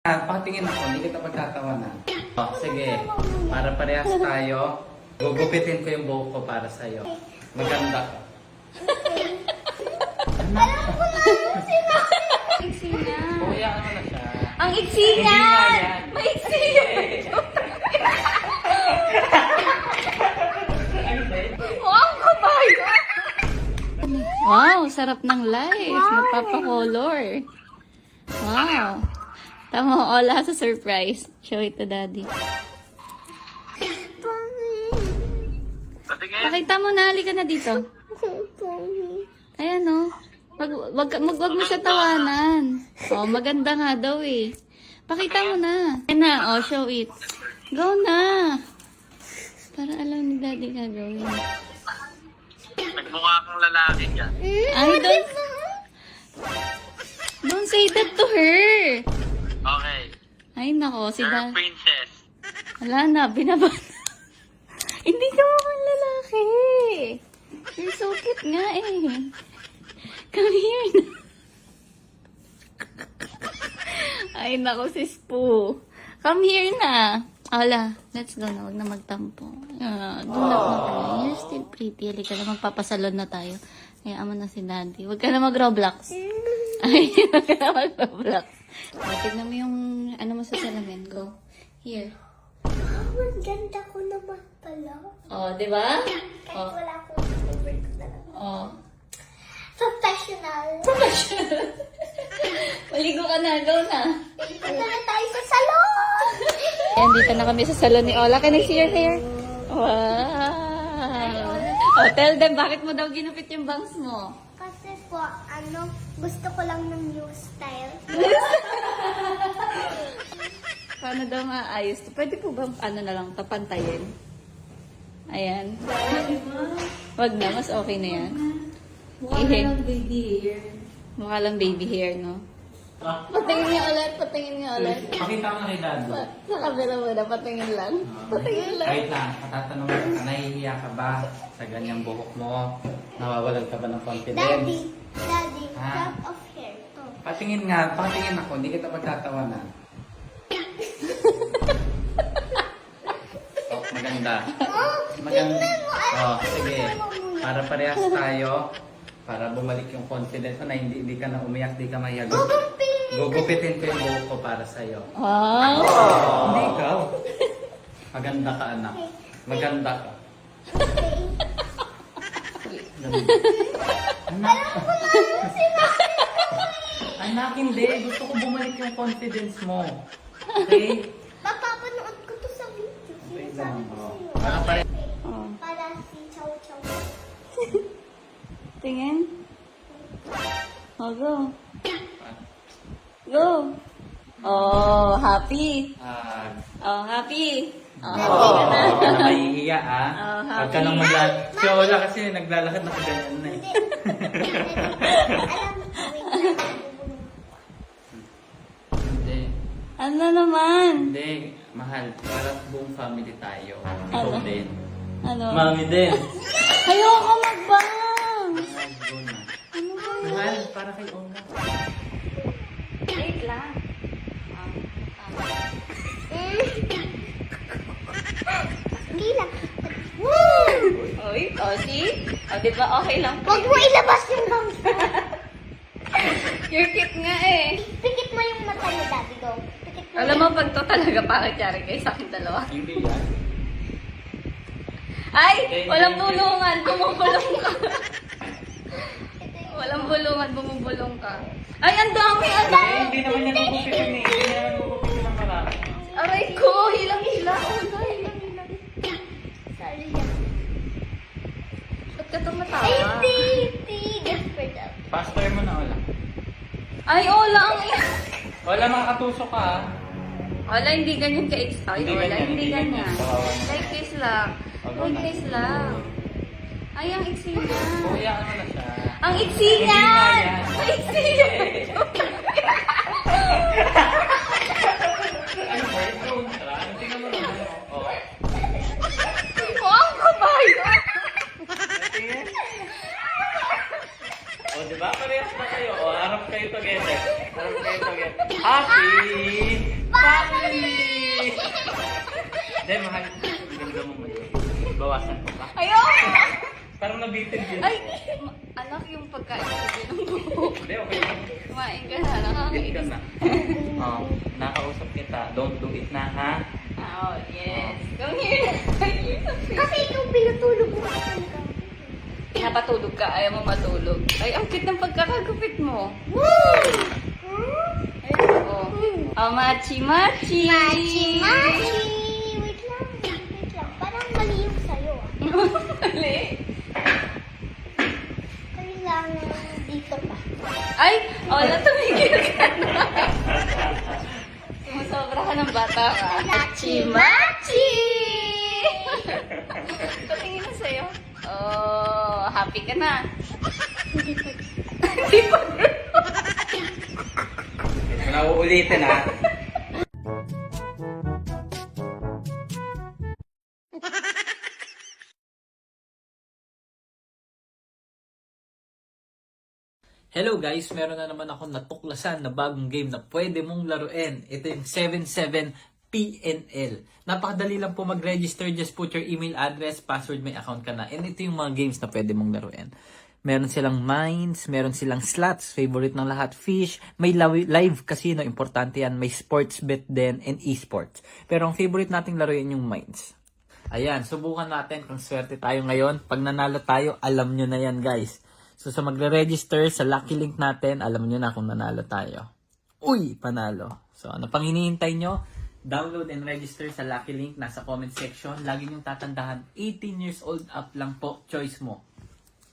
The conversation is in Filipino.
Patingin ako, hindi kita pagtatawanan. Oh, sige, para parehas tayo, gugupitin ko yung buhok ko para sa'yo. Maganda ka. Alam ko na yung sinabi. Iksi na. Kuya, ano na siya? Ang iksi Hindi nga niyan! yan. Maiksi yan! Wow, kabayo! Wow, sarap ng life. Nagpapakolor. Wow. Tama, Ola sa surprise. Show it to daddy. Pakita mo na, halika na dito. Ayan o. Wag mo siya tawanan. Oh, maganda nga daw eh. Pakita mo na. Ayan na, oh, show it. Go na. Para alam ni daddy gagawin. Nagmukha kang lalaki dyan. Ay, don't say that to her. Okay. Ay, nako, si You're a daddy. princess. Wala na, binaban. Hindi ka mukhang lalaki. You're so cute nga eh. Come here na. Ay, nako, sis po. Come here na. Ala, let's go na. Huwag na magtampo. Doon na po tayo. You're still pretty. Halika na, magpapasalon na tayo. Hayaan mo na si daddy. Huwag ka na mag-Roblox. Ay, huwag ka na mag-Roblox. Tignan mo yung ano mo sa salamin. Go. Here. Ang ganda ko naman pala. Oh, di ba? Kahit Oh. wala akong favorite ko talaga. Oh. Professional. Maligo ka na. Go na. Punta na tayo sa salon! Ayan, dito na kami sa salon ni Ola. Can I see your hair? Wow. Oh, tell them, bakit mo daw ginupit yung bangs mo? Kasi po, gusto ko lang ng new style. Paano daw maayos to? Pwede po ba, ano na lang, tapantayin? Ayan. Wag na, mas okay na yan. Mukha lang baby hair. Mukha lang baby hair, no? Patingin niya ulit, patingin niya ulit. Pakita mo na kay Dad. Sa kabila mo na, patingin lang. Patingin lang. Kahit lang, matatanong ka, nahihiya ka ba sa ganyang buhok mo? Nawawalan ka ba ng confidence? Daddy, Ah. cut off hair to. Patingin nga, patingin ako, hindi kita pagtatawanan. Oh, maganda. Maganda. Oh, sige. Para parehas tayo, para bumalik yung confidence mo na hindi ka na umiyak, hindi ka mahiya. Gugupitin ko yung buhok ko para sa'yo. Wow. Hindi ikaw. Maganda ka, anak. Maganda ka. Anak. Anak, hindi. Gusto ko bumalik yung confidence mo. Okay? Mapapanood ko to sa video. Wait Sinasabi lang. ko Oh. sa'yo. Para pare- Oh. Para si Chow Chow. Tingin. Oh, go. Go. Oh, happy. Oh, happy. Oh, happy ka na. Huwag ka na mahihiya, ah. Oh, Huwag ka nang maglalakad. Si Ola kasi naglalakad na ganyan na eh. Hindi. Ano naman? Hindi. Mahal. Para buong family tayo. Ikaw Ano? din. Ano? Mami din. Ayoko magbang. Mahal, go na. Ano ba yun? Mahal, para kay Ola. Wait lang. Hindi lang. Oy, oh, see? Oh, di ba okay lang? Huwag mo ilabas yung bangs mo. You're cute nga eh. Pikit mo yung mata mo, Daddy. Go. Pikit mo. Alam mo, pag to talaga pakityari kayo sa akin dalawa. Hindi yan. Ay! Walang bulungan! Bumubulong ka! Walang bulungan, bumubulong ka. Ay, ang dami! Ang dami! Eh, hindi naman yan gugupitin eh. Hindi naman gugupitin ng marami. Aray ko! Hilang-hila! Oh, no, hilang-hila. Sorry. Ba't ka tumatawa? Ay, hindi. Just for that. Pastor mo na, Ola. Ay, Ola! Ang Ola, makakatusok ka, ah. Ola, hindi ganyan ka-ex. Ay, Hindi Ola, ganyan, hindi hindi ganyan. ganyan. Kawawa na. Like this lang. Wag Like na. this lang. Ay, ang iksi niya. Kuya, ano na siya? Ang iksi Hindi niya! nga yan. Ang iksi niya! Ano ba? Ikaw, tara. Tingnan mo naman. Oh. Oh, ang kabayo! Tingnan. O, diba? Parehas na kayo. O, harap kayo together. Harap kayo together. Happy! Hindi, mahal. Ganda mo mo. Bawasan ko pa. Ayoko! Parang nabitin din. Ay! Anak, yung pagkain ko din ng buhok. Hindi, okay lang. Kumain ka na, Eat ka nakakainis. na. Oh, nakausap kita. Don't do it na, ha? Oh, yes. Come here. Kasi ikaw pinatulog mo sa Pinapatulog ka, ayaw mo matulog. Ay, ang cute ng pagkakagupit mo. Ayun, oh. Oh, machi-machi. Machi! Wait lang. Parang mali yung sa'yo ah. Mali. Kailangan dito pa. Ay, wala, tumigil ka na. Sumusobra ka ng bata ka. Machi-machi! Patingin na sa'yo. Oh, happy ka na. Hindi pa. Nauulitin, ha? Hello guys, meron na naman ako natuklasan na bagong game na pwede mong laruin. Ito yung 77 PNL. Napakadali lang po mag-register. Just put your email address, password, may account ka na. And ito yung mga games na pwede mong laruin. Meron silang mines, meron silang slots, favorite ng lahat, fish, may live casino, importante yan, may sports bet din, and esports. Pero ang favorite nating laruin yung mines. Ayan, subukan natin kung swerte tayo ngayon. Pag nanalo tayo, alam nyo na yan guys. So sa magre-register sa Lucky Link natin, alam nyo na kung nanalo tayo. Uy, panalo. So ano pang hinihintay nyo? Download and register sa Lucky Link, nasa comment section. Lagi nyong tatandahan, 18 years old up lang po, choice mo.